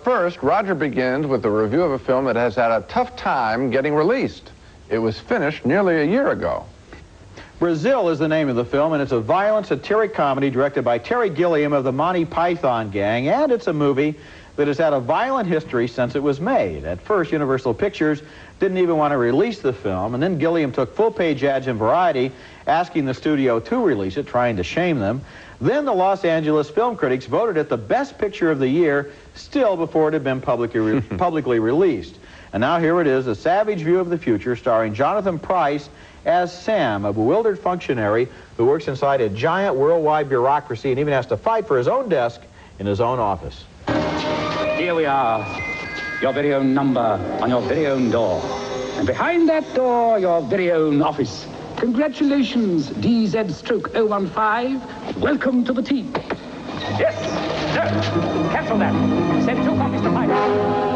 first, Roger begins with a review of a film that has had a tough time getting released. It was finished nearly a year ago. Brazil is the name of the film, and it's a violent, satiric comedy directed by Terry Gilliam of the Monty Python gang, and it's a movie that has had a violent history since it was made. At first, Universal Pictures didn't even want to release the film, and then Gilliam took full-page ads in Variety asking the studio to release it, trying to shame them. Then the Los Angeles film critics voted it the best picture of the year, still before it had been publicly released. And now here it is, a savage view of the future, starring Jonathan Pryce as Sam, a bewildered functionary who works inside a giant worldwide bureaucracy and even has to fight for his own desk in his own office. Here we are, your very own number on your very own door. And behind that door, your very own office. Congratulations, DZ-015. Welcome to the team. Yes, no, cancel that. Send 2 copies to Python.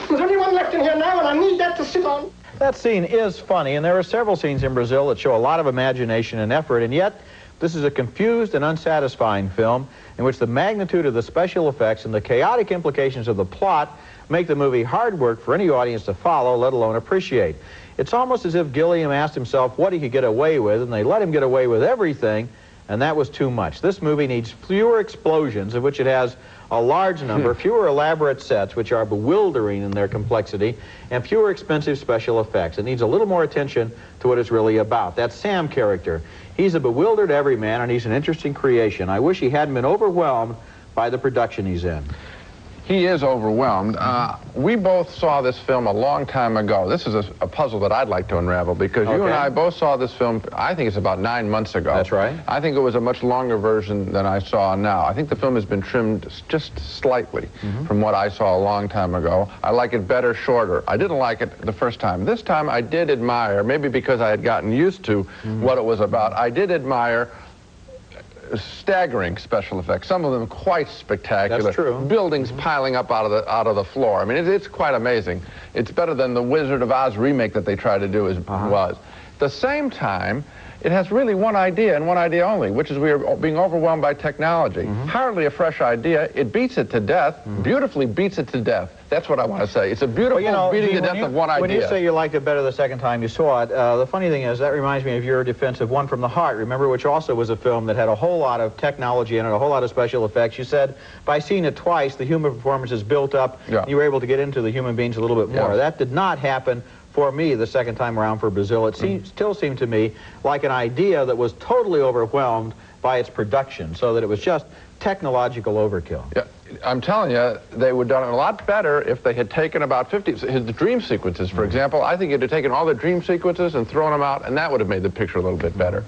There's only one left in here now, and I need that to sit on. That scene is funny, and there are several scenes in Brazil that show a lot of imagination and effort, and yet this is a confused and unsatisfying film in which the magnitude of the special effects and the chaotic implications of the plot make the movie hard work for any audience to follow, let alone appreciate. It's almost as if Gilliam asked himself what he could get away with, and they let him get away with everything, and that was too much. This movie needs fewer explosions, of which it has a large number, fewer elaborate sets, which are bewildering in their complexity, and fewer expensive special effects. It needs a little more attention to what it's really about. That Sam character, he's a bewildered everyman, and he's an interesting creation. I wish he hadn't been overwhelmed by the production he's in. He is overwhelmed. We both saw this film a long time ago. This is a puzzle that I'd like to unravel, because you and I both saw this film, I think it's about 9 months ago. That's right. I think it was a much longer version than I saw now. I think the film has been trimmed just slightly from what I saw a long time ago. I like it better shorter. I didn't like it the first time. This time I did admire, maybe because I had gotten used to what it was about, I did admire staggering special effects, some of them quite spectacular. That's true. Buildings piling up out of the floor. I mean, it's quite amazing. It's better than the Wizard of Oz remake that they tried to do was. At the same time, it has really one idea and one idea only, which is we are being overwhelmed by technology. Hardly a fresh idea. It beats it to death, beautifully beats it to death. That's what I want to say. It's a beautiful beating to death of one idea. When you say you liked it better the second time you saw it, the funny thing is that reminds me of your defense of One from the Heart, remember, which also was a film that had a whole lot of technology in it, a whole lot of special effects. You said by seeing it twice, the human performance is built up. You were able to get into the human beings a little bit more. That did not happen for me the second time around for Brazil. It still seemed to me like an idea that was totally overwhelmed by its production, so that it was just technological overkill. Yeah, I'm telling you, they would have done it a lot better if they had taken about 50, his dream sequences, for example. I think you'd have taken all the dream sequences and thrown them out, and that would have made the picture a little bit better.